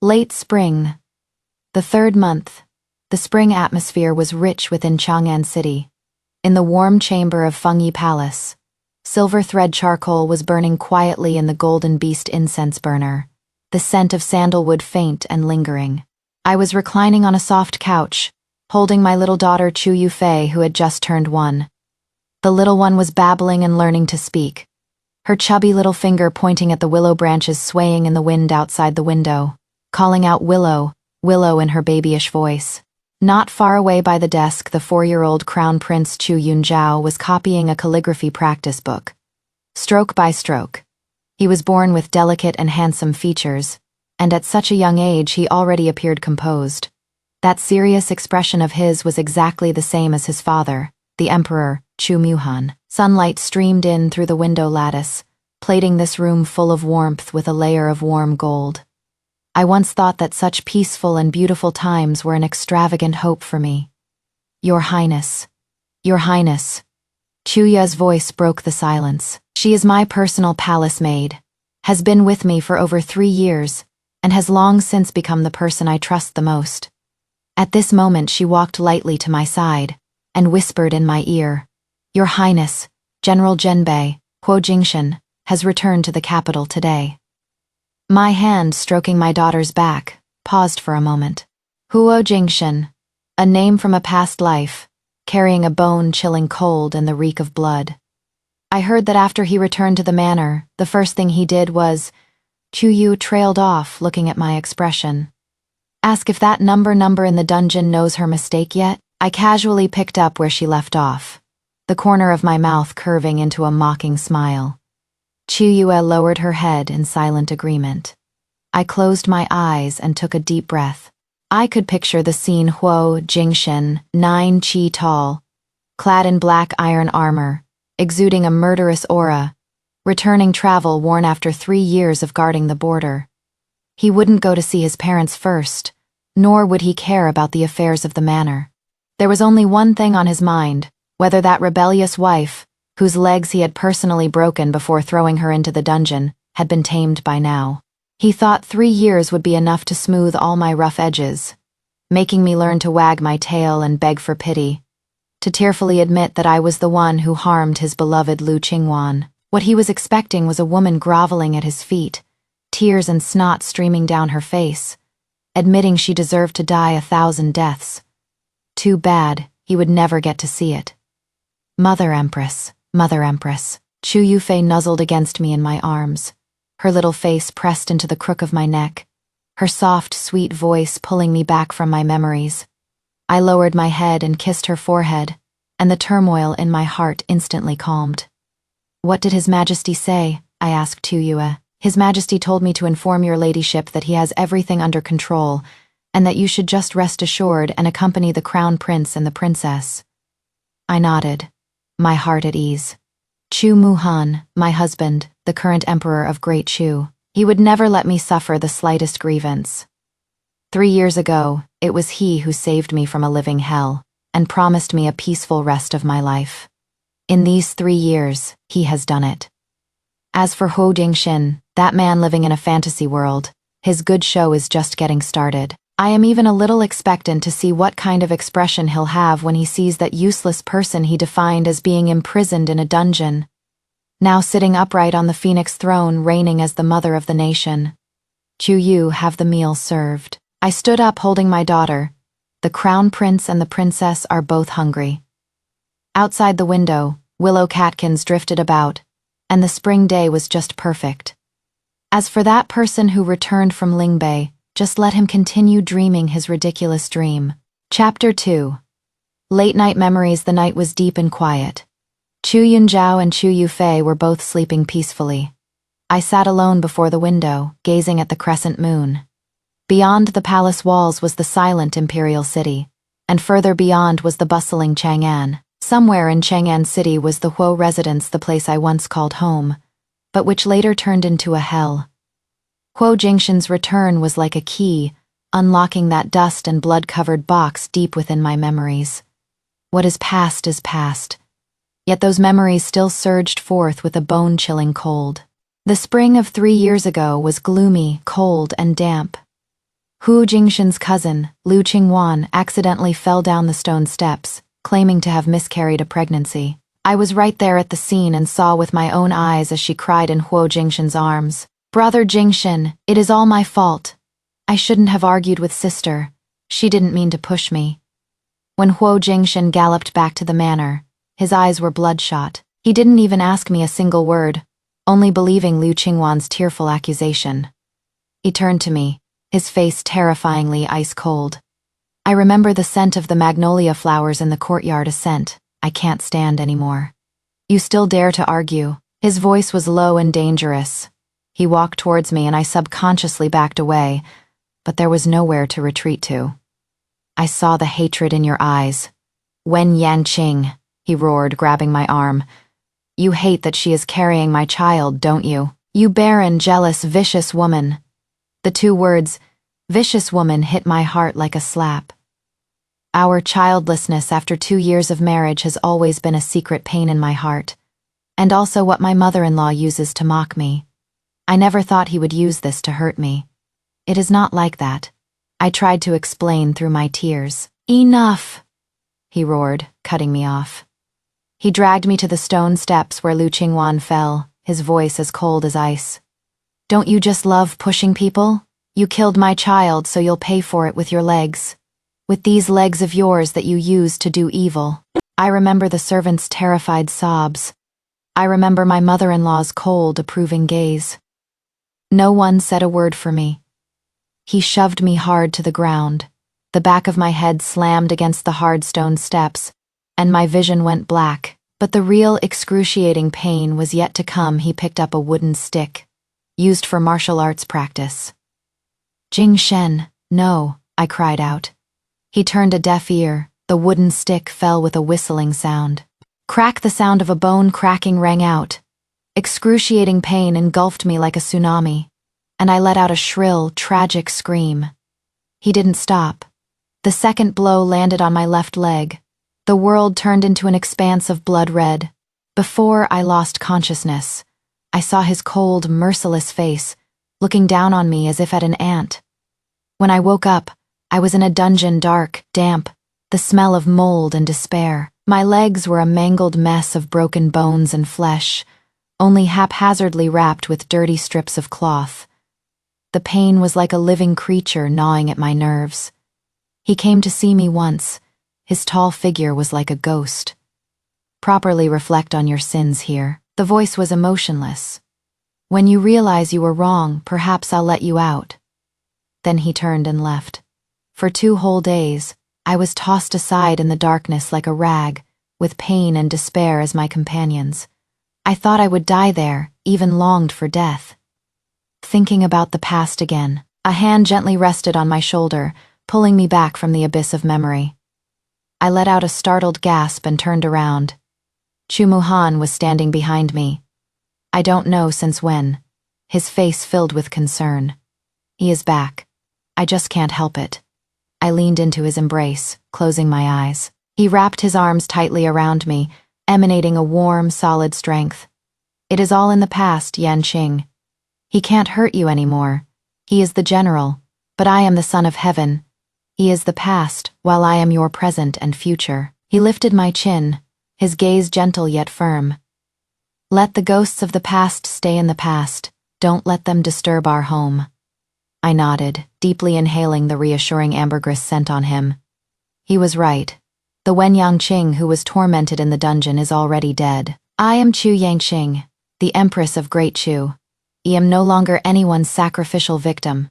Late spring. The third month. The spring atmosphere was rich within Chang'an City. In the warm chamber of Fengyi Palace, silver thread charcoal was burning quietly in the golden beast incense burner, the scent of sandalwood faint and lingering. I was reclining on a soft couch, holding my little daughter Chu Yufei, who had just turned 1. The little one was babbling and learning to speak, her chubby little finger pointing at the willow branches swaying in the wind outside the window, calling out "Willow, Willow" in her babyish voice. Not far away by the desk, the 4-year-old Crown Prince Chu Yunzhao was copying a calligraphy practice book. Stroke by stroke. He was born with delicate and handsome features, and at such a young age he already appeared composed. That serious expression of his was exactly the same as his father, the Emperor, Chu Muhan. Sunlight streamed in through the window lattice, plating this room full of warmth with a layer of warm gold. I once thought that such peaceful and beautiful times were an extravagant hope for me. Your Highness. Your Highness. Chu Ya's voice broke the silence. She is my personal palace maid, has been with me for over 3 years, and has long since become the person I trust the most. At this moment she walked lightly to my side, and whispered in my ear, "Your Highness, General Zhenbei, Huo Jingshan, has returned to the capital today." My hand stroking my daughter's back paused for a moment. Huo Jingshan, a name from a past life, carrying a bone-chilling cold and the reek of blood. I heard that after he returned to the manor, the first thing he did was... Chu Yu trailed off, looking at my expression. Ask if that number in the dungeon knows her mistake yet? I casually picked up where she left off, the corner of my mouth curving into a mocking smile. Chu Yue lowered her head in silent agreement. I closed my eyes and took a deep breath. I could picture the scene: Huo Jingshan, 9 chi tall, clad in black iron armor, exuding a murderous aura, returning travel worn after 3 years of guarding the border. He wouldn't go to see his parents first, nor would he care about the affairs of the manor. There was only one thing on his mind, whether that rebellious wife, whose legs he had personally broken before throwing her into the dungeon, had been tamed by now. He thought 3 years would be enough to smooth all my rough edges, making me learn to wag my tail and beg for pity, to tearfully admit that I was the one who harmed his beloved Lu Qingwan. What he was expecting was a woman groveling at his feet, tears and snot streaming down her face, admitting she deserved to die 1,000 deaths. Too bad, he would never get to see it. Mother Empress, Mother Empress. Chu Yufei nuzzled against me in my arms, her little face pressed into the crook of my neck, her soft, sweet voice pulling me back from my memories. I lowered my head and kissed her forehead, and the turmoil in my heart instantly calmed. What did His Majesty say? I asked Tu Yue. His Majesty told me to inform your ladyship that he has everything under control, and that you should just rest assured and accompany the Crown Prince and the Princess. I nodded, my heart at ease. Chu Muhan, my husband, the current Emperor of Great Chu. He would never let me suffer the slightest grievance. 3 years ago, it was he who saved me from a living hell, and promised me a peaceful rest of my life. In these 3 years, he has done it. As for Huo Jingshan, that man living in a fantasy world, his good show is just getting started. I am even a little expectant to see what kind of expression he'll have when he sees that useless person he defined as being imprisoned in a dungeon, now sitting upright on the phoenix throne, reigning as the mother of the nation. Chu Yu, have the meal served. I stood up holding my daughter. The Crown Prince and the Princess are both hungry. Outside the window, willow catkins drifted about, and the spring day was just perfect. As for that person who returned from Lingbei, just let him continue dreaming his ridiculous dream. Chapter 2. Late night memories. The night was deep and quiet. Chu Yunzhao and Chu Yufei were both sleeping peacefully. I sat alone before the window, gazing at the crescent moon. Beyond the palace walls was the silent imperial city, and further beyond was the bustling Chang'an. Somewhere in Chang'an City was the Huo residence, the place I once called home, but which later turned into a hell. Huo Jingshan's return was like a key, unlocking that dust and blood-covered box deep within my memories. What is past is past. Yet those memories still surged forth with a bone-chilling cold. The spring of 3 years ago was gloomy, cold, and damp. Hu Jingshan's cousin, Liu Qingwan, accidentally fell down the stone steps, claiming to have miscarried a pregnancy. I was right there at the scene and saw with my own eyes as she cried in Hu Jingshan's arms. "Brother Jingshan, it is all my fault. I shouldn't have argued with sister. She didn't mean to push me." When Hu Jingshan galloped back to the manor, his eyes were bloodshot. He didn't even ask me a single word, only believing Liu Qingwan's tearful accusation. He turned to me, his face terrifyingly ice-cold. I remember the scent of the magnolia flowers in the courtyard, a scent I can't stand anymore. "You still dare to argue?" His voice was low and dangerous. He walked towards me and I subconsciously backed away, but there was nowhere to retreat to. "I saw the hatred in your eyes. Wen Yanqing," he roared, grabbing my arm. "You hate that she is carrying my child, don't you? You barren, jealous, vicious woman." The two words, vicious woman, hit my heart like a slap. Our childlessness after 2 years of marriage has always been a secret pain in my heart, and also what my mother-in-law uses to mock me. I never thought he would use this to hurt me. It is not like that. I tried to explain through my tears. "Enough," he roared, cutting me off. He dragged me to the stone steps where Liu Qingwan fell, his voice as cold as ice. "Don't you just love pushing people? You killed my child, so you'll pay for it with your legs. With these legs of yours that you use to do evil." I remember the servants' terrified sobs. I remember my mother-in-law's cold, approving gaze. No one said a word for me. He shoved me hard to the ground. The back of my head slammed against the hard stone steps, and my vision went black. But the real excruciating pain was yet to come. He picked up a wooden stick, used for martial arts practice. "Jingshan, no," I cried out. He turned a deaf ear. The wooden stick fell with a whistling sound. Crack! The sound of a bone cracking rang out. Excruciating pain engulfed me like a tsunami, and I let out a shrill, tragic scream. He didn't stop. The second blow landed on my left leg. The world turned into an expanse of blood red. Before I lost consciousness, I saw his cold, merciless face, looking down on me as if at an ant. When I woke up, I was in a dungeon, dark, damp, the smell of mold and despair. My legs were a mangled mess of broken bones and flesh, only haphazardly wrapped with dirty strips of cloth. The pain was like a living creature gnawing at my nerves. He came to see me once. His tall figure was like a ghost. "Properly reflect on your sins here." The voice was emotionless. "When you realize you were wrong, perhaps I'll let you out." Then he turned and left. For 2 whole days, I was tossed aside in the darkness like a rag, with pain and despair as my companions. I thought I would die there, even longed for death. Thinking about the past again, a hand gently rested on my shoulder, pulling me back from the abyss of memory. I let out a startled gasp and turned around. Chu Muhan was standing behind me. I don't know since when, his face filled with concern. He is back. I just can't help it. I leaned into his embrace, closing my eyes. He wrapped his arms tightly around me, emanating a warm, solid strength. "It is all in the past, Yanqing. He can't hurt you anymore. He is the general, but I am the son of heaven. He is the past, while I am your present and future." He lifted my chin, his gaze gentle yet firm. "Let the ghosts of the past stay in the past. Don't let them disturb our home." I nodded, deeply inhaling the reassuring ambergris scent on him. He was right. The Wen Yanqing who was tormented in the dungeon is already dead. I am Chu Yanqing, the Empress of Great Chu. I am no longer anyone's sacrificial victim.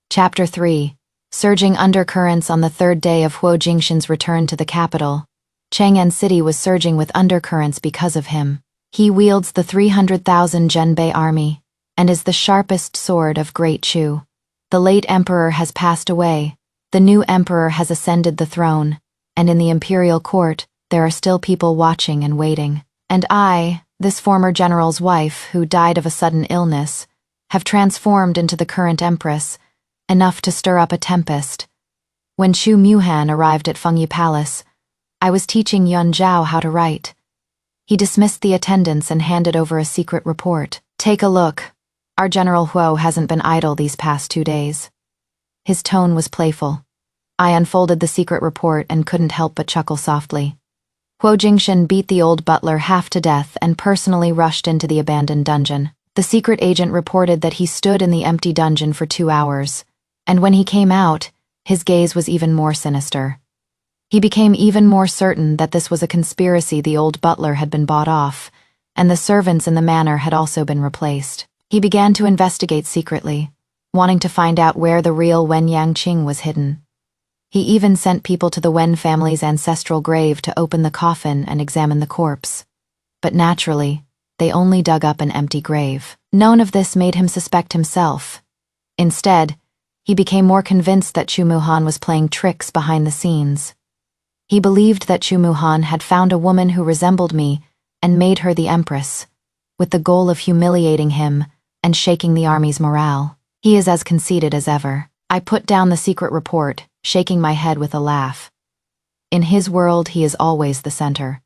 Chapter 3. Surging undercurrents. On the 3rd day of Hu Jingshan's return to the capital, Chang'an City was surging with undercurrents because of him. He wields the 300,000 Zhenbei army, and is the sharpest sword of Great Chu. The late emperor has passed away, the new emperor has ascended the throne, and in the imperial court, there are still people watching and waiting. And I, this former general's wife who died of a sudden illness, have transformed into the current empress, enough to stir up a tempest. When Chu Muhan arrived at Fengyi Palace, I was teaching Yun Zhao how to write. He dismissed the attendants and handed over a secret report. "Take a look. Our General Huo hasn't been idle these past 2 days." His tone was playful. I unfolded the secret report and couldn't help but chuckle softly. Huo Jingshan beat the old butler half to death and personally rushed into the abandoned dungeon. The secret agent reported that he stood in the empty dungeon for 2 hours, and when he came out, his gaze was even more sinister. He became even more certain that this was a conspiracy. The old butler had been bought off, and the servants in the manor had also been replaced. He began to investigate secretly, wanting to find out where the real Wen Yangqing was hidden. He even sent people to the Wen family's ancestral grave to open the coffin and examine the corpse. But naturally, they only dug up an empty grave. None of this made him suspect himself. Instead, he became more convinced that Chu Muhan was playing tricks behind the scenes. He believed that Chu Muhan had found a woman who resembled me and made her the empress, with the goal of humiliating him and shaking the army's morale. He is as conceited as ever. I put down the secret report, shaking my head with a laugh. In his world, he is always the center.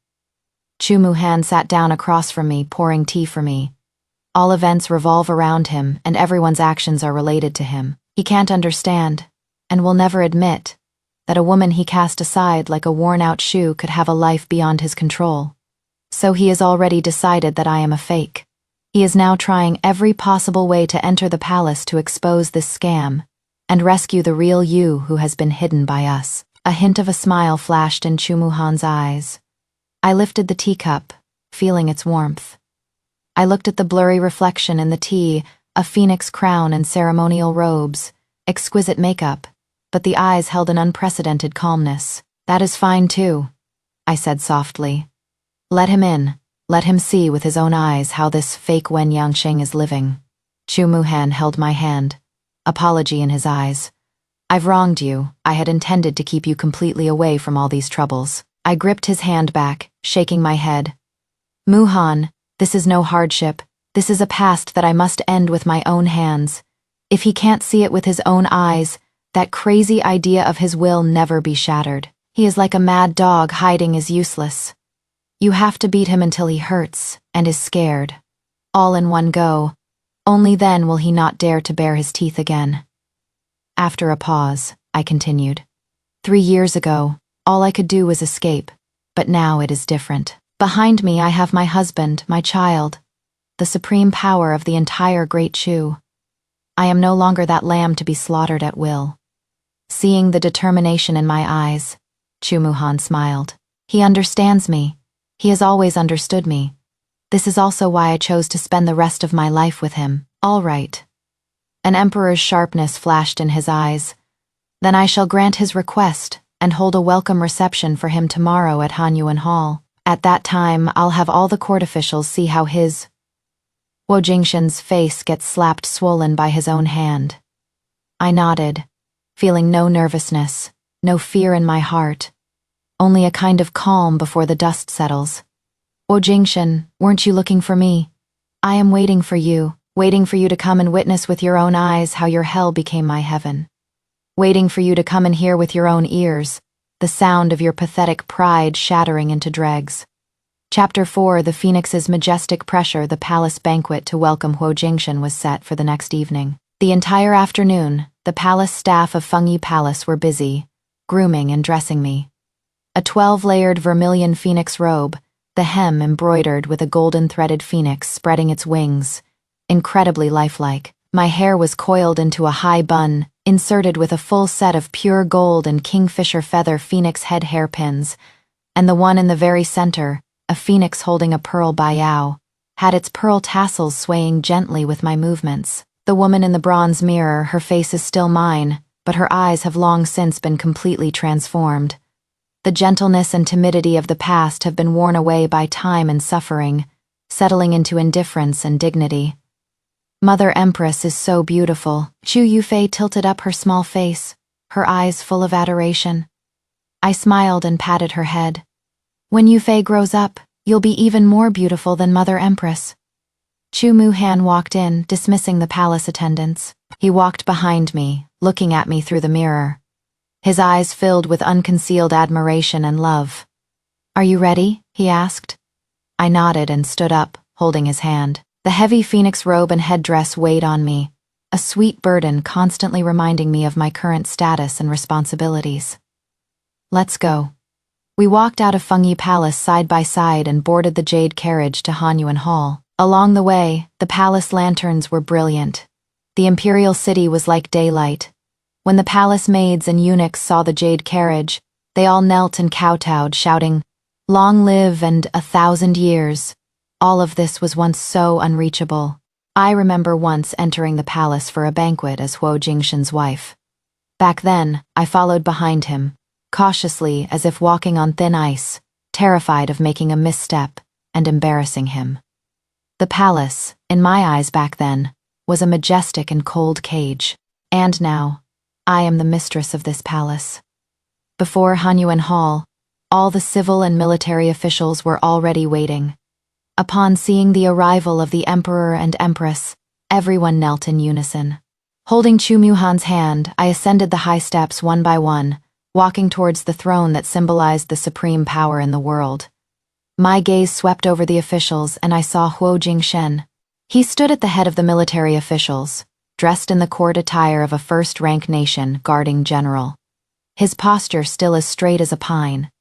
Chu Muhan sat down across from me, pouring tea for me. All events revolve around him, and everyone's actions are related to him. He can't understand, and will never admit, that a woman he cast aside like a worn-out shoe could have a life beyond his control. So he has already decided that I am a fake. He is now trying every possible way to enter the palace to expose this scam and rescue the real you who has been hidden by us. A hint of a smile flashed in Chu Muhan's eyes. I lifted the teacup, feeling its warmth. I looked at the blurry reflection in the tea, a phoenix crown and ceremonial robes, exquisite makeup, but the eyes held an unprecedented calmness. That is fine too, I said softly. Let him in. Let him see with his own eyes how this fake Wen Yangqing is living. Chu Muhan held my hand, apology in his eyes. I've wronged you. I had intended to keep you completely away from all these troubles. I gripped his hand back, shaking my head. Muhan, this is no hardship. This is a past that I must end with my own hands. If he can't see it with his own eyes, that crazy idea of his will never be shattered. He is like a mad dog. Hiding is useless. You have to beat him until he hurts and is scared. All in one go. Only then will he not dare to bare his teeth again. After a pause, I continued. 3 years ago, all I could do was escape, but now it is different. Behind me I have my husband, my child, the supreme power of the entire Great Chu. I am no longer that lamb to be slaughtered at will. Seeing the determination in my eyes, Chu Muhan smiled. He understands me. He has always understood me. This is also why I chose to spend the rest of my life with him. All right. An emperor's sharpness flashed in his eyes. Then I shall grant his request and hold a welcome reception for him tomorrow at Hanyuan Hall. At that time, I'll have all the court officials see how his Huo Jingshan's face gets slapped swollen by his own hand. I nodded, feeling no nervousness, no fear in my heart, only a kind of calm before the dust settles. Huo Jingshan, weren't you looking for me? I am waiting for you to come and witness with your own eyes how your hell became my heaven. Waiting for you to come and hear with your own ears the sound of your pathetic pride shattering into dregs. Chapter 4. The Phoenix's majestic pressure. The palace banquet to welcome Huo Jingshan was set for the next evening. The entire afternoon, the palace staff of Fengyi Palace were busy, grooming and dressing me. A 12-layered vermilion phoenix robe, the hem embroidered with a golden-threaded phoenix spreading its wings, incredibly lifelike. My hair was coiled into a high bun, inserted with a full set of pure gold and kingfisher feather phoenix head hairpins, and the one in the very center, a phoenix holding a pearl bayao, had its pearl tassels swaying gently with my movements. The woman in the bronze mirror, her face is still mine, but her eyes have long since been completely transformed. The gentleness and timidity of the past have been worn away by time and suffering, settling into indifference and dignity. Mother Empress is so beautiful. Chu Yufei tilted up her small face, her eyes full of adoration. I smiled and patted her head. When Yufei grows up, you'll be even more beautiful than Mother Empress. Chu Muhan walked in, dismissing the palace attendants. He walked behind me, looking at me through the mirror. His eyes filled with unconcealed admiration and love. Are you ready? He asked. I nodded and stood up, holding his hand. The heavy phoenix robe and headdress weighed on me, a sweet burden constantly reminding me of my current status and responsibilities. Let's go. We walked out of Fungi Palace side by side and boarded the jade carriage to Hanyuan Hall. Along the way, the palace lanterns were brilliant. The imperial city was like daylight. When the palace maids and eunuchs saw the jade carriage, they all knelt and kowtowed, shouting, "Long live and 1,000 years." All of this was once so unreachable. I remember once entering the palace for a banquet as Huo Jingshan's wife. Back then, I followed behind him, cautiously as if walking on thin ice, terrified of making a misstep and embarrassing him. The palace, in my eyes back then, was a majestic and cold cage. And now, I am the mistress of this palace. Before Hanyuan Hall, all the civil and military officials were already waiting. Upon seeing the arrival of the emperor and empress, everyone knelt in unison. Holding Chu Muhan's hand, I ascended the high steps one by one, walking towards the throne that symbolized the supreme power in the world. My gaze swept over the officials and I saw Huo Jingshan. He stood at the head of the military officials, dressed in the court attire of a first-rank nation guarding general. His posture still as straight as a pine.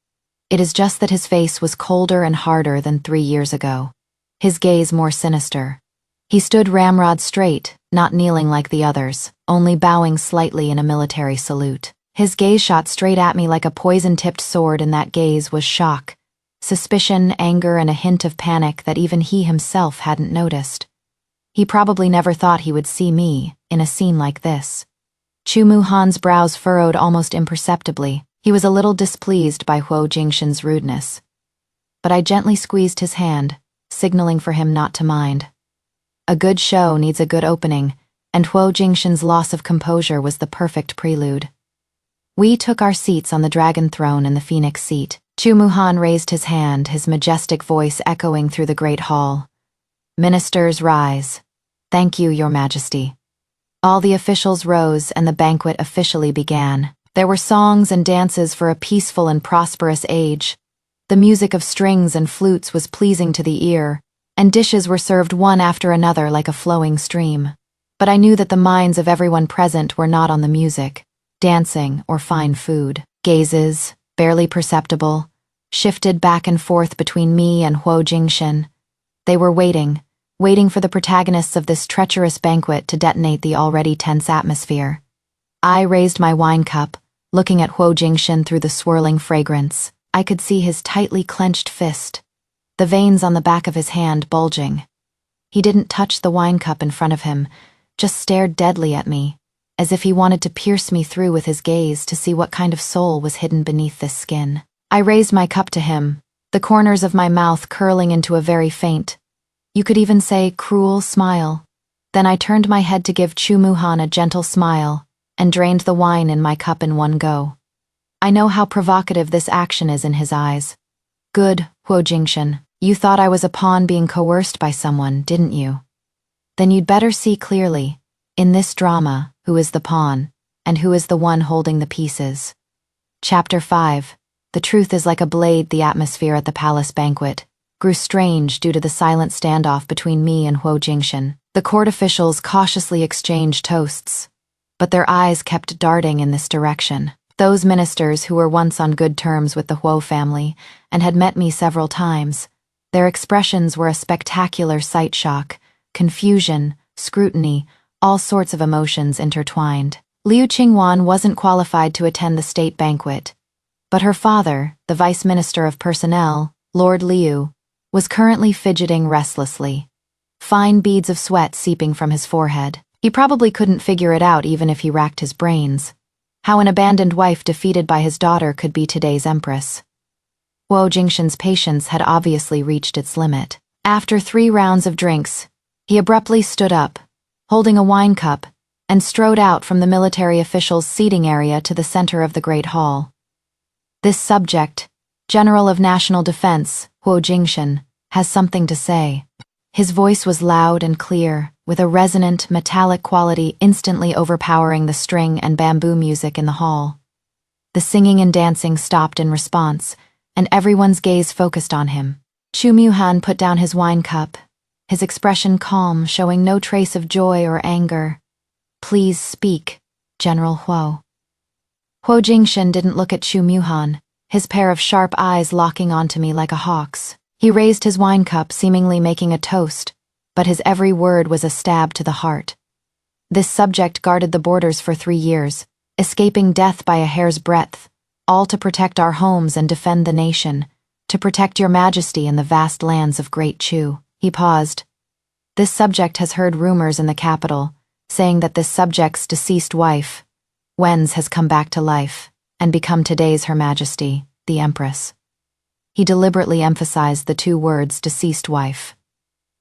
It is just that his face was colder and harder than 3 years ago, his gaze more sinister. He stood ramrod straight, not kneeling like the others, only bowing slightly in a military salute. His gaze shot straight at me like a poison-tipped sword, and that gaze was shock, suspicion, anger, and a hint of panic that even he himself hadn't noticed. He probably never thought he would see me in a scene like this. Chu Muhan's brows furrowed almost imperceptibly. He was a little displeased by Huo Jingshan's rudeness. But I gently squeezed his hand, signaling for him not to mind. A good show needs a good opening, and Huo Jingshan's loss of composure was the perfect prelude. We took our seats on the dragon throne in the phoenix seat. Chu Muhan raised his hand, his majestic voice echoing through the great hall. "Ministers, rise. Thank you, Your Majesty." All the officials rose and the banquet officially began. There were songs and dances for a peaceful and prosperous age. The music of strings and flutes was pleasing to the ear, and dishes were served one after another like a flowing stream. But I knew that the minds of everyone present were not on the music, dancing, or fine food. Gazes, barely perceptible, shifted back and forth between me and Huo Jingshan. They were waiting for the protagonists of this treacherous banquet to detonate the already tense atmosphere. I raised my wine cup, looking at Huo Jingshan through the swirling fragrance. I could see his tightly clenched fist, the veins on the back of his hand bulging. He didn't touch the wine cup in front of him, just stared deadly at me, as if he wanted to pierce me through with his gaze to see what kind of soul was hidden beneath this skin. I raised my cup to him, the corners of my mouth curling into a very faint, you could even say cruel smile. Then I turned my head to give Chu Muhan a gentle smile, and drained the wine in my cup in one go. I know how provocative this action is in his eyes. "Good, Huo Jingshan, you thought I was a pawn being coerced by someone, didn't you? Then you'd better see clearly, in this drama, who is the pawn, and who is the one holding the pieces." Chapter 5. The truth is like a blade. The atmosphere at the palace banquet grew strange due to the silent standoff between me and Huo Jingshan. The court officials cautiously exchanged toasts, but their eyes kept darting in this direction. Those ministers who were once on good terms with the Huo family and had met me several times, their expressions were a spectacular sight shock, confusion, scrutiny, all sorts of emotions intertwined. Liu Qingwan wasn't qualified to attend the state banquet, but her father, the Vice Minister of Personnel, Lord Liu, was currently fidgeting restlessly, fine beads of sweat seeping from his forehead. He probably couldn't figure it out even if he racked his brains, how an abandoned wife defeated by his daughter could be today's empress. Huo Jingshan's patience had obviously reached its limit. After 3 rounds of drinks, he abruptly stood up, holding a wine cup, and strode out from the military officials' seating area to the center of the Great Hall. "This subject, General of National Defense, Huo Jingshan, has something to say." His voice was loud and clear, with a resonant, metallic quality instantly overpowering the string and bamboo music in the hall. The singing and dancing stopped in response, and everyone's gaze focused on him. Chu Muhan put down his wine cup, his expression calm, showing no trace of joy or anger. Please speak, General Huo. Huo Jingshan didn't look at Chu Muhan, his pair of sharp eyes locking onto me like a hawk's. He raised his wine cup, seemingly making a toast, but his every word was a stab to the heart. This subject guarded the borders for 3 years, escaping death by a hair's breadth, all to protect our homes and defend the nation, to protect your majesty in the vast lands of Great Chu. He paused. This subject has heard rumors in the capital, saying that this subject's deceased wife, Wen's, has come back to life, and become today's Her Majesty, the Empress. He deliberately emphasized the 2 words, deceased wife.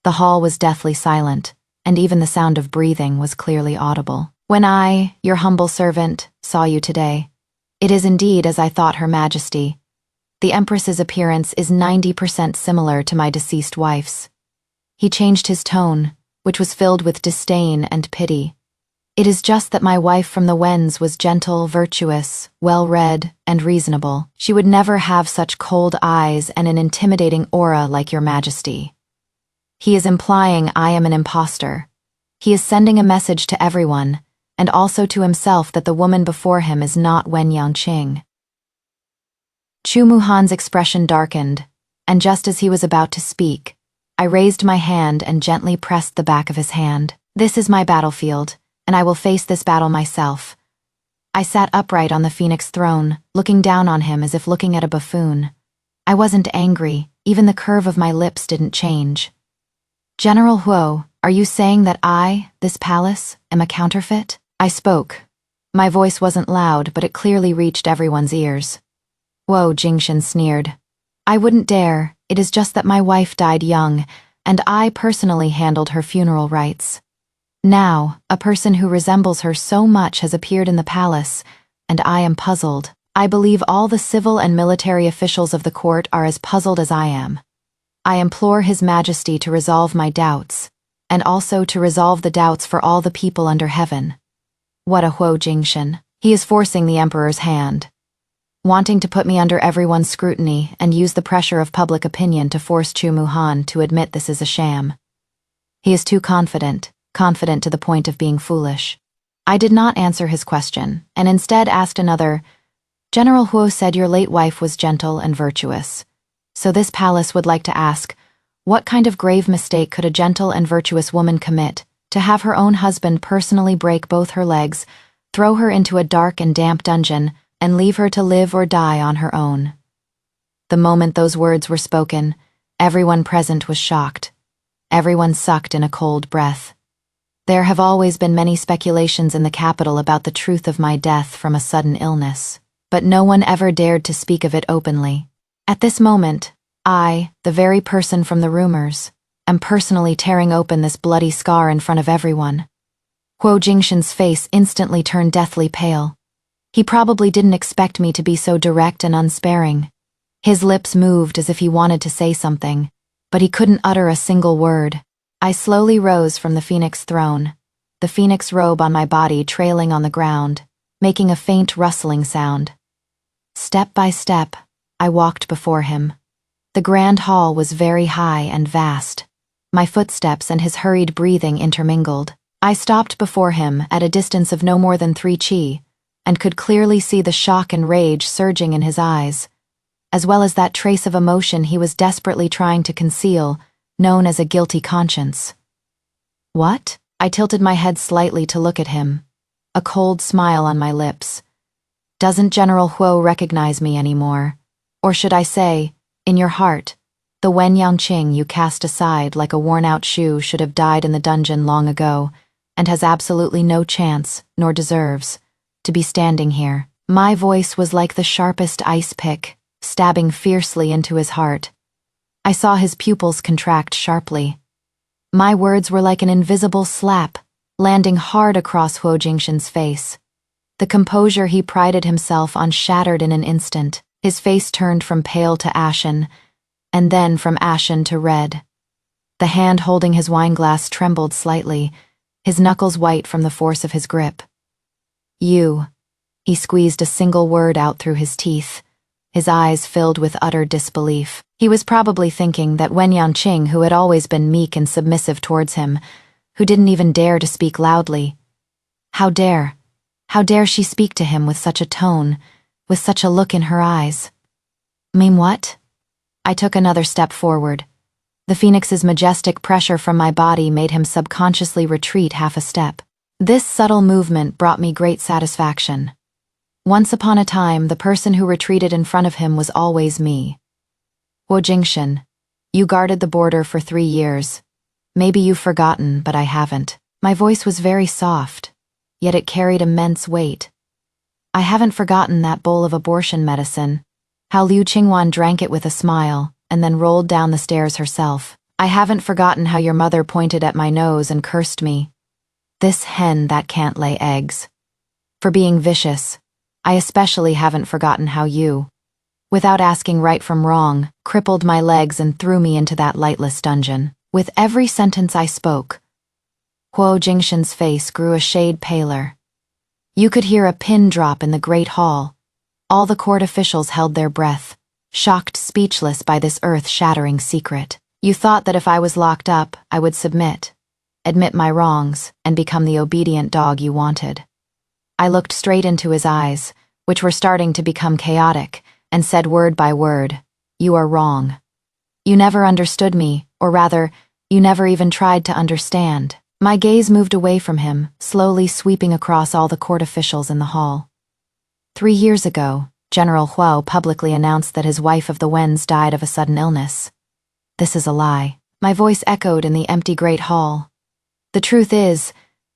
The hall was deathly silent, and even the sound of breathing was clearly audible. When I, your humble servant, saw you today, it is indeed as I thought, Her Majesty. The Empress's appearance is 90% similar to my deceased wife's. He changed his tone, which was filled with disdain and pity. It is just that my wife from the Wens was gentle, virtuous, well-read, and reasonable. She would never have such cold eyes and an intimidating aura like your majesty. He is implying I am an imposter. He is sending a message to everyone, and also to himself, that the woman before him is not Wen Yangqing. Chu Muhan's expression darkened, and just as he was about to speak, I raised my hand and gently pressed the back of his hand. This is my battlefield, and I will face this battle myself. I sat upright on the phoenix throne, looking down on him as if looking at a buffoon. I wasn't angry, even the curve of my lips didn't change. General Huo, are you saying that I, this palace, am a counterfeit? I spoke. My voice wasn't loud, but it clearly reached everyone's ears. Huo Jingshan sneered. I wouldn't dare, it is just that my wife died young, and I personally handled her funeral rites. Now, a person who resembles her so much has appeared in the palace, and I am puzzled. I believe all the civil and military officials of the court are as puzzled as I am. I implore His Majesty to resolve my doubts, and also to resolve the doubts for all the people under heaven. What a Huo Jingshan. He is forcing the Emperor's hand, wanting to put me under everyone's scrutiny and use the pressure of public opinion to force Chu Muhan to admit this is a sham. He is too confident to the point of being foolish. I did not answer his question, and instead asked another. General Huo said your late wife was gentle and virtuous. So this palace would like to ask, what kind of grave mistake could a gentle and virtuous woman commit to have her own husband personally break both her legs, throw her into a dark and damp dungeon, and leave her to live or die on her own? The moment those words were spoken, everyone present was shocked. Everyone sucked in a cold breath. There have always been many speculations in the capital about the truth of my death from a sudden illness, but no one ever dared to speak of it openly. At this moment, I, the very person from the rumors, am personally tearing open this bloody scar in front of everyone. Huo Jingshan's face instantly turned deathly pale. He probably didn't expect me to be so direct and unsparing. His lips moved as if he wanted to say something, but he couldn't utter a single word. I slowly rose from the phoenix throne, the phoenix robe on my body trailing on the ground, making a faint rustling sound. Step by step, I walked before him. The grand hall was very high and vast. My footsteps and his hurried breathing intermingled. I stopped before him at a distance of no more than 3 chi, and could clearly see the shock and rage surging in his eyes, as well as that trace of emotion he was desperately trying to conceal, known as a guilty conscience. What? I tilted my head slightly to look at him, a cold smile on my lips. Doesn't General Huo recognize me anymore? Or should I say, in your heart, the Wen Yangqing you cast aside like a worn-out shoe should have died in the dungeon long ago, and has absolutely no chance, nor deserves, to be standing here. My voice was like the sharpest ice pick, stabbing fiercely into his heart. I saw his pupils contract sharply. My words were like an invisible slap, landing hard across Huo Jingshan's face. The composure he prided himself on shattered in an instant. His face turned from pale to ashen, and then from ashen to red. The hand holding his wineglass trembled slightly, his knuckles white from the force of his grip. You. He squeezed a single word out through his teeth, his eyes filled with utter disbelief. He was probably thinking that Wen Yangqing, who had always been meek and submissive towards him, who didn't even dare to speak loudly, How dare she speak to him with such a tone, with such a look in her eyes? Mean what? I took another step forward. The phoenix's majestic pressure from my body made him subconsciously retreat half a step. This subtle movement brought me great satisfaction. Once upon a time, the person who retreated in front of him was always me. Huo Jingshan, you guarded the border for 3 years. Maybe you've forgotten, but I haven't. My voice was very soft, yet it carried immense weight. I haven't forgotten that bowl of abortion medicine, how Liu Qingwan drank it with a smile, and then rolled down the stairs herself. I haven't forgotten how your mother pointed at my nose and cursed me. This hen that can't lay eggs. For being vicious. I especially haven't forgotten how you, without asking right from wrong, crippled my legs and threw me into that lightless dungeon. With every sentence I spoke, Huo Jingshan's face grew a shade paler. You could hear a pin drop in the great hall. All the court officials held their breath, shocked speechless by this earth-shattering secret. You thought that if I was locked up, I would submit, admit my wrongs, and become the obedient dog you wanted. I looked straight into his eyes, which were starting to become chaotic, and said word by word, you are wrong. You never understood me, or rather, you never even tried to understand. My gaze moved away from him, slowly sweeping across all the court officials in the hall. 3 years ago, General Huo publicly announced that his wife of the Wens died of a sudden illness. This is a lie. My voice echoed in the empty great hall. The truth is,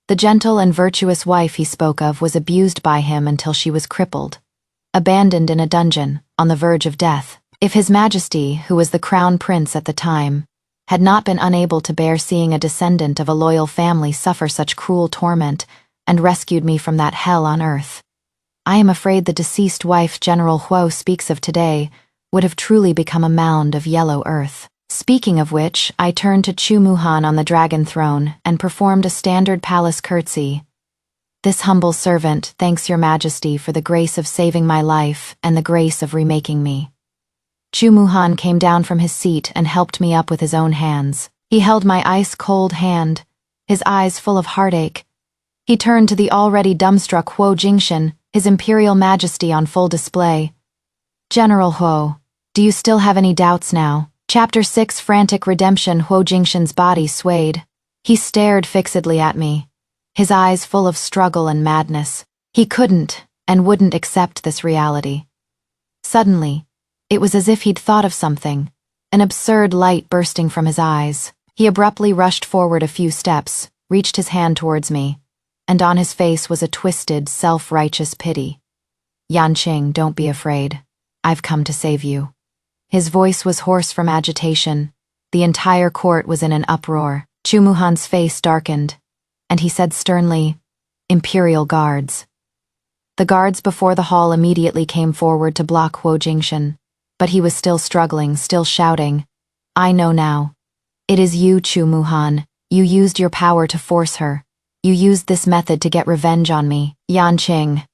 the gentle and virtuous wife he spoke of was abused by him until she was crippled, abandoned in a dungeon, on the verge of death. If His Majesty, who was the crown prince at the time, had not been unable to bear seeing a descendant of a loyal family suffer such cruel torment and rescued me from that hell on earth, I am afraid the deceased wife General Huo speaks of today would have truly become a mound of yellow earth. Speaking of which, I turned to Chu Muhan on the dragon throne and performed a standard palace curtsy. This humble servant thanks your majesty for the grace of saving my life and the grace of remaking me. Chu Muhan came down from his seat and helped me up with his own hands. He held my ice-cold hand, his eyes full of heartache. He turned to the already dumbstruck Huo Jingshan, his imperial majesty on full display. General Huo, do you still have any doubts now? Chapter 6 Frantic Redemption. Huo Jingshan's body swayed. He stared fixedly at me, his eyes full of struggle and madness. He couldn't and wouldn't accept this reality. Suddenly, it was as if he'd thought of something, an absurd light bursting from his eyes. He abruptly rushed forward a few steps, reached his hand towards me, and on his face was a twisted, self-righteous pity. Yanqing, don't be afraid. I've come to save you. His voice was hoarse from agitation. The entire court was in an uproar. Chu Muhan's face darkened, and he said sternly, Imperial guards. The guards before the hall immediately came forward to block Huo Jingshan, but he was still struggling, still shouting, I know now. It is you, Chu Muhan. You used your power to force her. You used this method to get revenge on me. Yanqing.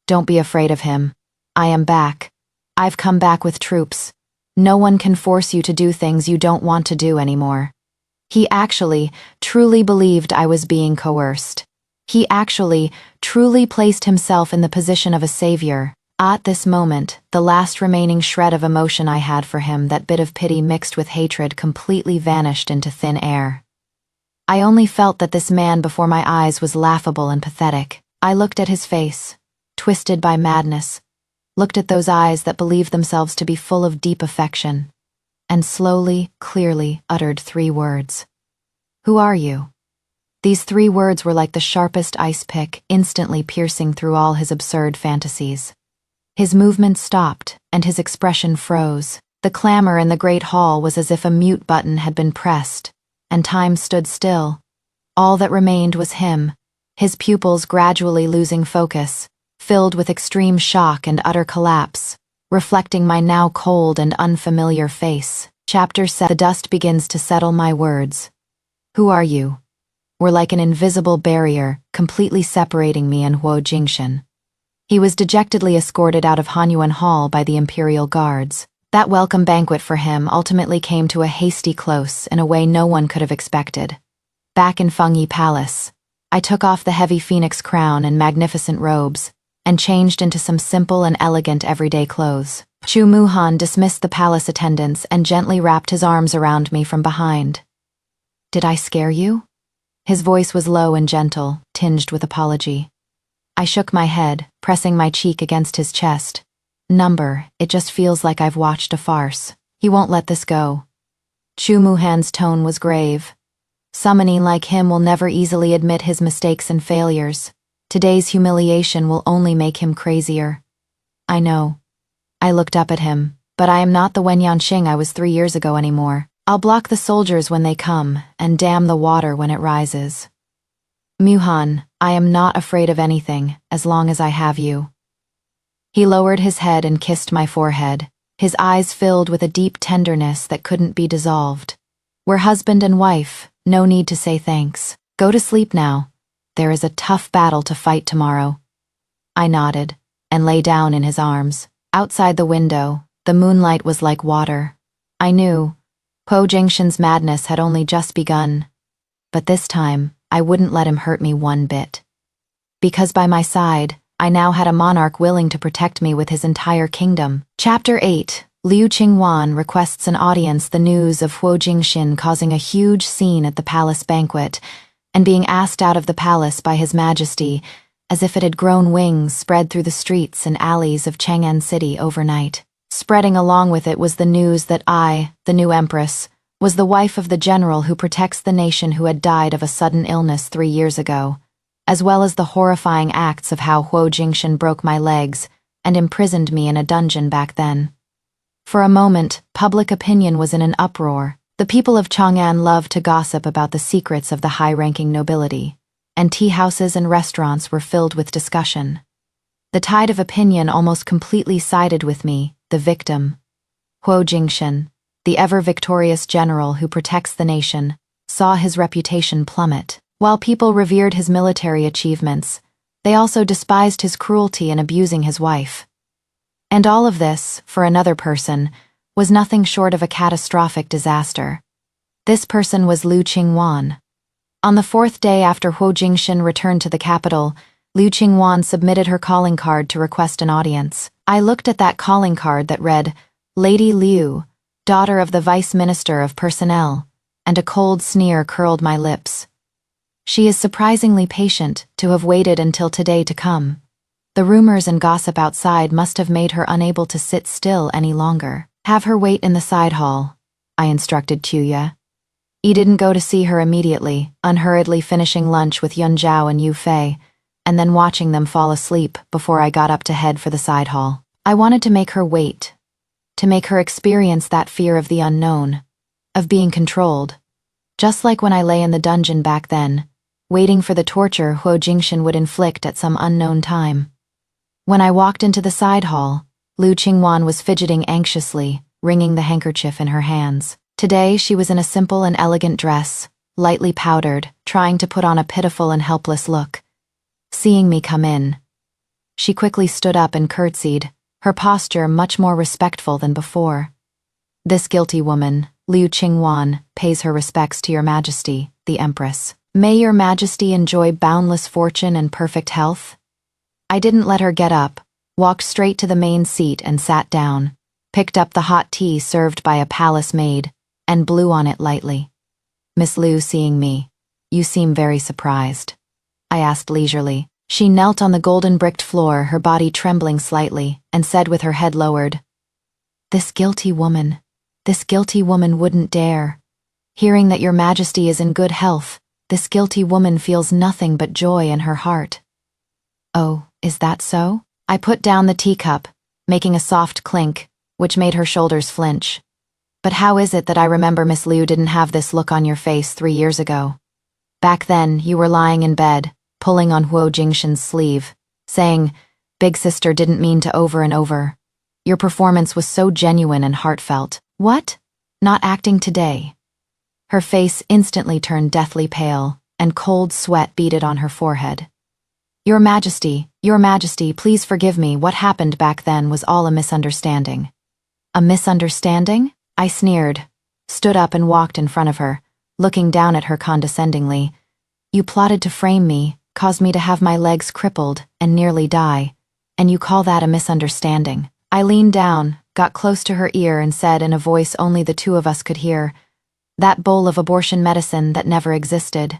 Don't be afraid of him. I am back. I've come back with troops. No one can force you to do things you don't want to do anymore. He actually, truly believed I was being coerced. He actually, truly placed himself in the position of a savior. At this moment, the last remaining shred of emotion I had for him, that bit of pity mixed with hatred, completely vanished into thin air. I only felt that this man before my eyes was laughable and pathetic. I looked at his face, twisted by madness, looked at those eyes that believed themselves to be full of deep affection, and slowly, clearly uttered 3 words. Who are you? These 3 words were like the sharpest ice pick, instantly piercing through all his absurd fantasies. His movement stopped, and his expression froze. The clamor in the great hall was as if a mute button had been pressed, and time stood still. All that remained was him, his pupils gradually losing focus, filled with extreme shock and utter collapse, reflecting my now cold and unfamiliar face. Chapter 7. The dust begins to settle my words. Who are you? Were like an invisible barrier, completely separating me and Huo Jingshan. He was dejectedly escorted out of Hanyuan Hall by the imperial guards. That welcome banquet for him ultimately came to a hasty close in a way no one could have expected. Back in Fengyi Palace, I took off the heavy phoenix crown and magnificent robes, and changed into some simple and elegant everyday clothes. Chu Muhan dismissed the palace attendants and gently wrapped his arms around me from behind. "Did I scare you?" His voice was low and gentle, tinged with apology. I shook my head, pressing my cheek against his chest. "Number, it just feels like I've watched a farce. He won't let this go." Chu Muhan's tone was grave. "Summoning like him will never easily admit his mistakes and failures. Today's humiliation will only make him crazier." "I know." I looked up at him, "But I am not the Wen Yanxing I was 3 years ago anymore. I'll block the soldiers when they come, and dam the water when it rises." "Muhan, I am not afraid of anything, as long as I have you." He lowered his head and kissed my forehead, his eyes filled with a deep tenderness that couldn't be dissolved. "We're husband and wife, no need to say thanks. Go to sleep now. There is a tough battle to fight tomorrow." I nodded, and lay down in his arms. Outside the window, the moonlight was like water. I knew Po Jingshan's madness had only just begun. But this time, I wouldn't let him hurt me one bit. Because by my side, I now had a monarch willing to protect me with his entire kingdom. Chapter 8. Liu Qingwan requests an audience. The news of Huo Jingshan causing a huge scene at the palace banquet, and being asked out of the palace by His Majesty, as if it had grown wings, spread through the streets and alleys of Chang'an City overnight. Spreading along with it was the news that I, the new empress, was the wife of the general who protects the nation who had died of a sudden illness 3 years ago, as well as the horrifying acts of how Huo Jingshan broke my legs and imprisoned me in a dungeon back then. For a moment, public opinion was in an uproar. The people of Chang'an loved to gossip about the secrets of the high-ranking nobility, and tea houses and restaurants were filled with discussion. The tide of opinion almost completely sided with me, the victim. Huo Jingshan, the ever-victorious general who protects the nation, saw his reputation plummet. While people revered his military achievements, they also despised his cruelty in abusing his wife. And all of this, for another person, was nothing short of a catastrophic disaster. This person was Liu Qingwan. On the 4th day after Huo Jingshan returned to the capital, Liu Qingwan submitted her calling card to request an audience. I looked at that calling card that read, "Lady Liu, daughter of the Vice Minister of Personnel," and a cold sneer curled my lips. She is surprisingly patient to have waited until today to come. The rumors and gossip outside must have made her unable to sit still any longer. "Have her wait in the side hall," I instructed Tuya. He didn't go to see her immediately, unhurriedly finishing lunch with Yun Zhao and Yu Fei, and then watching them fall asleep before I got up to head for the side hall. I wanted to make her wait, to make her experience that fear of the unknown, of being controlled. Just like when I lay in the dungeon back then, waiting for the torture Huo Jingshan would inflict at some unknown time. When I walked into the side hall, Liu Qingwan was fidgeting anxiously, wringing the handkerchief in her hands. Today she was in a simple and elegant dress, lightly powdered, trying to put on a pitiful and helpless look. Seeing me come in, she quickly stood up and curtsied, her posture much more respectful than before. "This guilty woman, Liu Qingwan, pays her respects to Your Majesty, the Empress. May Your Majesty enjoy boundless fortune and perfect health." I didn't let her get up, walked straight to the main seat and sat down, picked up the hot tea served by a palace maid, and blew on it lightly. "Miss Liu, seeing me, you seem very surprised," I asked leisurely. She knelt on the golden-bricked floor, her body trembling slightly, and said with her head lowered, this guilty woman wouldn't dare. Hearing that Your Majesty is in good health, this guilty woman feels nothing but joy in her heart." "Oh, is that so?" I put down the teacup, making a soft clink, which made her shoulders flinch. "But how is it that I remember Miss Liu didn't have this look on your face 3 years ago? Back then, you were lying in bed, pulling on Huo Jingshan's sleeve, saying, 'Big sister didn't mean to,' over and over. Your performance was so genuine and heartfelt. What? Not acting today?" Her face instantly turned deathly pale, and cold sweat beaded on her forehead. Your Majesty, please forgive me. What happened back then was all a misunderstanding." "A misunderstanding?" I sneered, stood up and walked in front of her, looking down at her condescendingly. You plotted to frame me, caused me to have my legs crippled, and nearly die. And you call that a misunderstanding. I leaned down, got close to her ear and said in a voice only the two of us could hear, "That bowl of abortion medicine that never existed.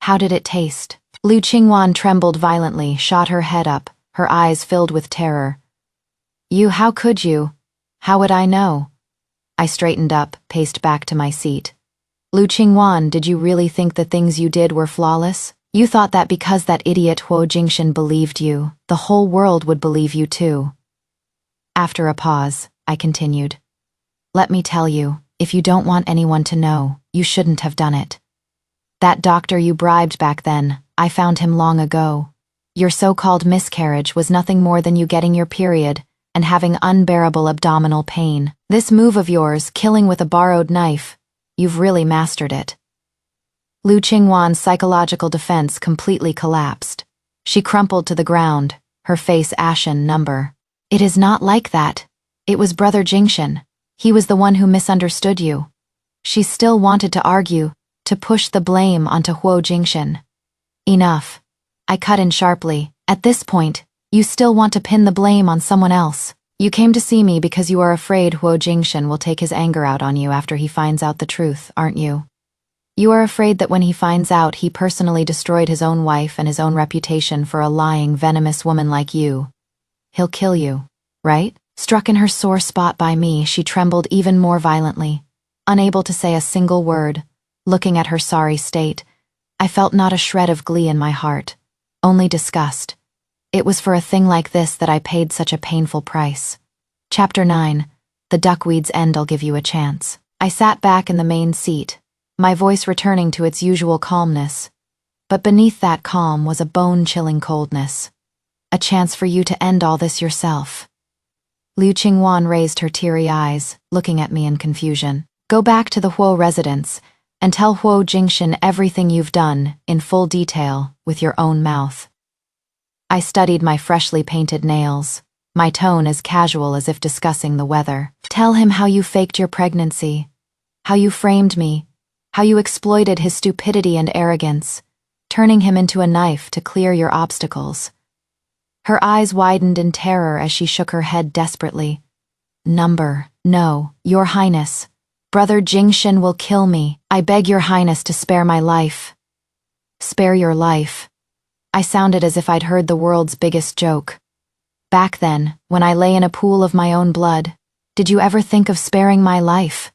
How did it taste?" Liu Qingwan trembled violently, shot her head up, her eyes filled with terror. How could you? How would I know?" I straightened up, paced back to my seat. "Liu Qingwan, did you really think the things you did were flawless? You thought that because that idiot Huo Jingshan believed you, the whole world would believe you too." After a pause, I continued. "Let me tell you, if you don't want anyone to know, you shouldn't have done it. That doctor you bribed back then, I found him long ago. Your so-called miscarriage was nothing more than you getting your period and having unbearable abdominal pain. This move of yours, killing with a borrowed knife, you've really mastered it." Liu Qingwan's psychological defense completely collapsed. She crumpled to the ground, her face ashen number. "It is not like that. It was Brother Jingshan. He was the one who misunderstood you." She still wanted to argue, to push the blame onto Huo Jingshan. "Enough." I cut in sharply. "At this point, you still want to pin the blame on someone else. You came to see me because you are afraid Huo Jingshan will take his anger out on you after he finds out the truth, aren't you? You are afraid that when he finds out he personally destroyed his own wife and his own reputation for a lying, venomous woman like you, he'll kill you, right?" Struck in her sore spot by me, she trembled even more violently. Unable to say a single word, looking at her sorry state, I felt not a shred of glee in my heart, only disgust. It was for a thing like this that I paid such a painful price. Chapter 9. The Duckweed's End. I'll give you a chance. I sat back in the main seat, my voice returning to its usual calmness. But beneath that calm was a bone-chilling coldness. "A chance for you to end all this yourself." Liu Qingwan raised her teary eyes, looking at me in confusion. "Go back to the Huo residence and tell Huo Jingshan everything you've done, in full detail, with your own mouth." I studied my freshly painted nails, my tone as casual as if discussing the weather. "Tell him how you faked your pregnancy, how you framed me, how you exploited his stupidity and arrogance, turning him into a knife to clear your obstacles." Her eyes widened in terror as she shook her head desperately. "No, Your Highness. Brother Jingshan will kill me. I beg Your Highness to spare my life." "Spare your life?" I sounded as if I'd heard the world's biggest joke. "Back then, when I lay in a pool of my own blood, did you ever think of sparing my life?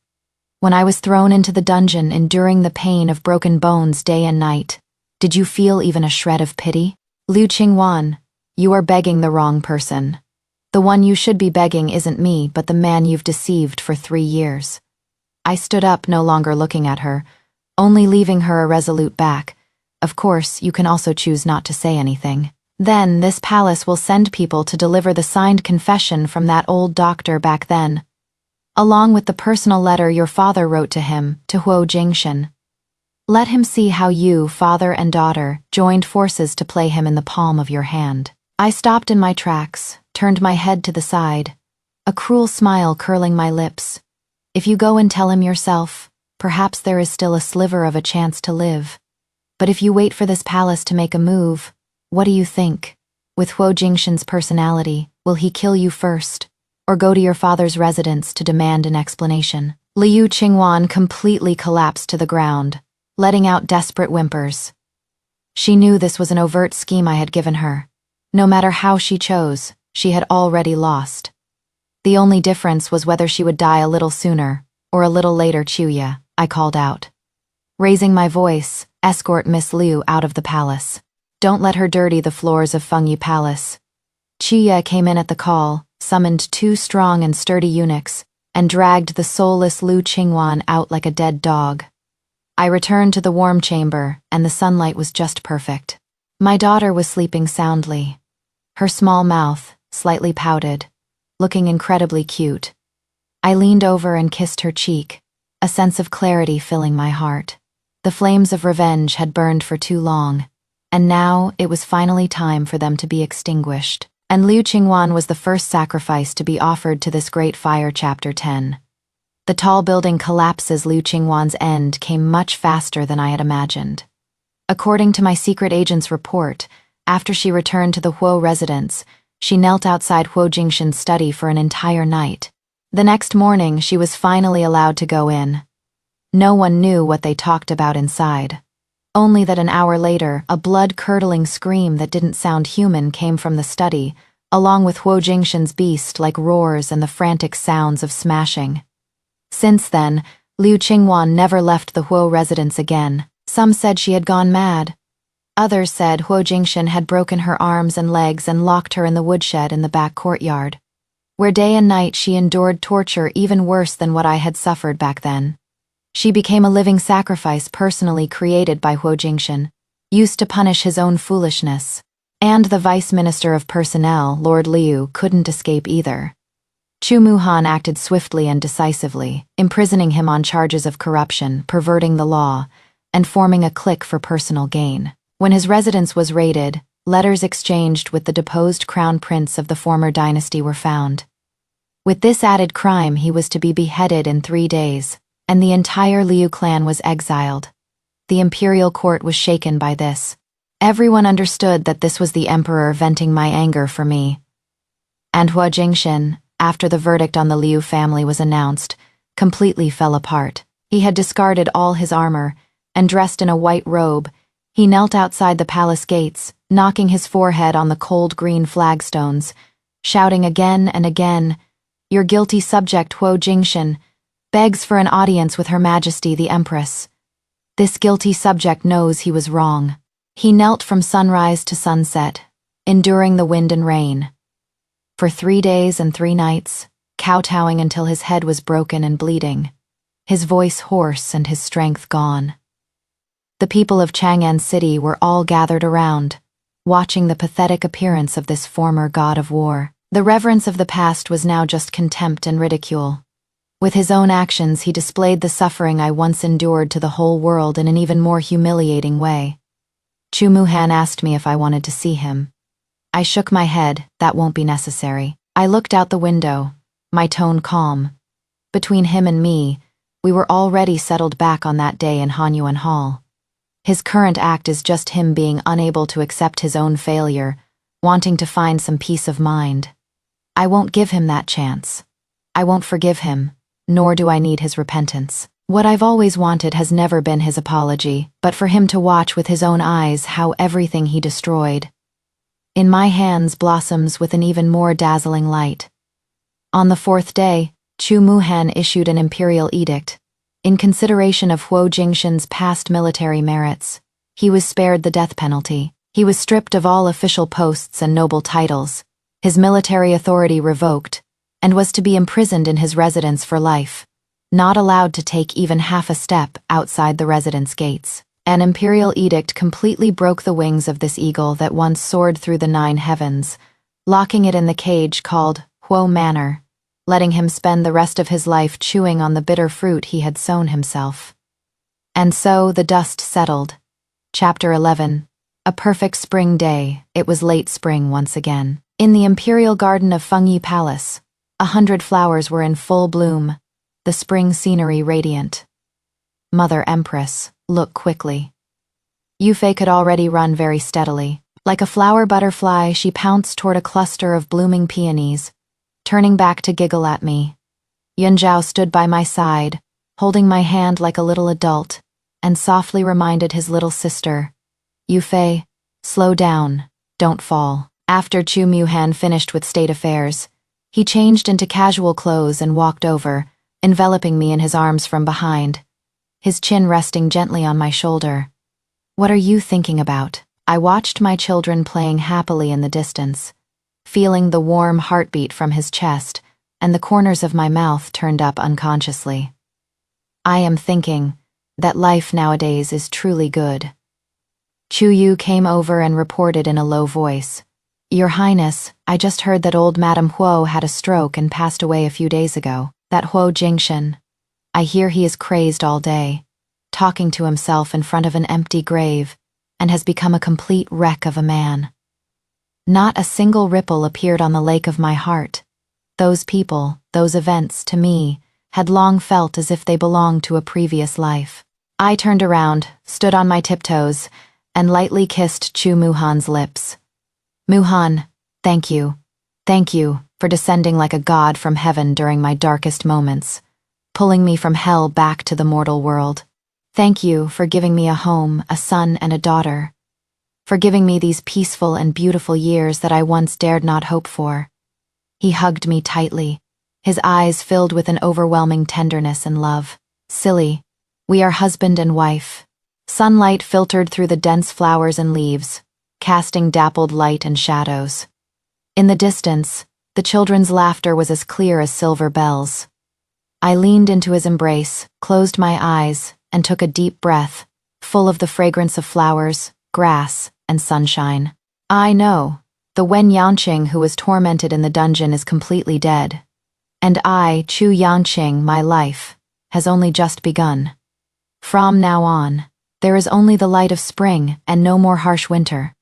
When I was thrown into the dungeon, enduring the pain of broken bones day and night, did you feel even a shred of pity?" "Liu Qingwan, you are begging the wrong person. The one you should be begging isn't me, but the man you've deceived for 3 years." I stood up, no longer looking at her, only leaving her irresolute back. "Of course, you can also choose not to say anything. Then this palace will send people to deliver the signed confession from that old doctor back then, along with the personal letter your father wrote to him, to Huo Jingshan. Let him see how you, father and daughter, joined forces to play him in the palm of your hand." I stopped in my tracks, turned my head to the side, a cruel smile curling my lips. "If you go and tell him yourself, perhaps there is still a sliver of a chance to live. But if you wait for this palace to make a move, what do you think? With Huo Jingshan's personality, will he kill you first, or go to your father's residence to demand an explanation?" Liu Qingwan completely collapsed to the ground, letting out desperate whimpers. She knew this was an overt scheme I had given her. No matter how she chose, she had already lost. The only difference was whether she would die a little sooner, or a little later. "Chuya," I called out. Raising my voice, "Escort Miss Liu out of the palace. Don't let her dirty the floors of Fengyi Palace." Chuya came in at the call, summoned 2 strong and sturdy eunuchs, and dragged the soulless Liu Qingwan out like a dead dog. I returned to the warm chamber, and the sunlight was just perfect. My daughter was sleeping soundly. Her small mouth, slightly pouted, looking incredibly cute. I leaned over and kissed her cheek, a sense of clarity filling my heart. The flames of revenge had burned for too long, and now it was finally time for them to be extinguished. And Liu Qingwan was the first sacrifice to be offered to this great fire. Chapter 10. The tall building collapses. Liu Qingwan's end came much faster than I had imagined. According to my secret agent's report, after she returned to the Huo residence, she knelt outside Huo Jingshan's study for an entire night. The next morning, she was finally allowed to go in. No one knew what they talked about inside. Only that an hour later, a blood-curdling scream that didn't sound human came from the study, along with Huo Jingshan's beast-like roars and the frantic sounds of smashing. Since then, Liu Qingwan never left the Huo residence again. Some said she had gone mad. Others said Huo Jingshan had broken her arms and legs and locked her in the woodshed in the back courtyard, where day and night she endured torture even worse than what I had suffered back then. She became a living sacrifice personally created by Huo Jingshan, used to punish his own foolishness. And the Vice Minister of Personnel, Lord Liu, couldn't escape either. Chu Muhan acted swiftly and decisively, imprisoning him on charges of corruption, perverting the law, and forming a clique for personal gain. When his residence was raided, letters exchanged with the deposed crown prince of the former dynasty were found. With this added crime, he was to be beheaded in 3 days, and the entire Liu clan was exiled. The imperial court was shaken by this. Everyone understood that this was the emperor venting my anger for me. And Huo Jingshan, after the verdict on the Liu family was announced, completely fell apart. He had discarded all his armor, and dressed in a white robe, he knelt outside the palace gates, knocking his forehead on the cold green flagstones, shouting again and again, "Your guilty subject Huo Jingshan begs for an audience with Her Majesty the Empress." This guilty subject knows he was wrong. He knelt from sunrise to sunset, enduring the wind and rain. For 3 days and 3 nights, kowtowing until his head was broken and bleeding, his voice hoarse and his strength gone. The people of Chang'an City were all gathered around, watching the pathetic appearance of this former god of war. The reverence of the past was now just contempt and ridicule. With his own actions, he displayed the suffering I once endured to the whole world in an even more humiliating way. Chu Muhan asked me if I wanted to see him. I shook my head, that won't be necessary. I looked out the window, my tone calm. Between him and me, we were already settled back on that day in Hanyuan Hall. His current act is just him being unable to accept his own failure, wanting to find some peace of mind. I won't give him that chance. I won't forgive him, nor do I need his repentance. What I've always wanted has never been his apology, but for him to watch with his own eyes how everything he destroyed. In my hands blossoms with an even more dazzling light. On the 4th day, Chu Muhan issued an imperial edict. In consideration of Huo Jingshan's past military merits, he was spared the death penalty. He was stripped of all official posts and noble titles, his military authority revoked, and was to be imprisoned in his residence for life, not allowed to take even half a step outside the residence gates. An imperial edict completely broke the wings of this eagle that once soared through the 9 heavens, locking it in the cage called Huo Manor, letting him spend the rest of his life chewing on the bitter fruit he had sown himself. And so the dust settled. Chapter 11. A perfect spring day. It was late spring once again. In the imperial garden of Fengyi Palace, 100 flowers were in full bloom, the spring scenery radiant. Mother Empress, look quickly. Yufei could already run very steadily. Like a flower butterfly, she pounced toward a cluster of blooming peonies, turning back to giggle at me. Yunzhao stood by my side, holding my hand like a little adult, and softly reminded his little sister, "Yufei, slow down, don't fall." After Chu Muhan finished with state affairs, he changed into casual clothes and walked over, enveloping me in his arms from behind, his chin resting gently on my shoulder. "What are you thinking about?" I watched my children playing happily in the distance, feeling the warm heartbeat from his chest, and the corners of my mouth turned up unconsciously. I am thinking that life nowadays is truly good. Chu Yu came over and reported in a low voice, "Your Highness, I just heard that old Madame Huo had a stroke and passed away a few days ago. That Huo Jingshan. I hear he is crazed all day, talking to himself in front of an empty grave, and has become a complete wreck of a man." Not a single ripple appeared on the lake of my heart. Those people, those events, to me, had long felt as if they belonged to a previous life. I turned around, stood on my tiptoes, and lightly kissed Chu Muhan's lips. Muhan, thank you. Thank you for descending like a god from heaven during my darkest moments, pulling me from hell back to the mortal world. Thank you for giving me a home, a son, and a daughter. For giving me these peaceful and beautiful years that I once dared not hope for. He hugged me tightly, his eyes filled with an overwhelming tenderness and love. Silly, we are husband and wife. Sunlight filtered through the dense flowers and leaves, casting dappled light and shadows. In the distance, the children's laughter was as clear as silver bells. I leaned into his embrace, closed my eyes, and took a deep breath, full of the fragrance of flowers, grass, and sunshine. I know, the Wen Yangqing who was tormented in the dungeon is completely dead. And I, Chu Yangqing, my life, has only just begun. From now on, there is only the light of spring and no more harsh winter.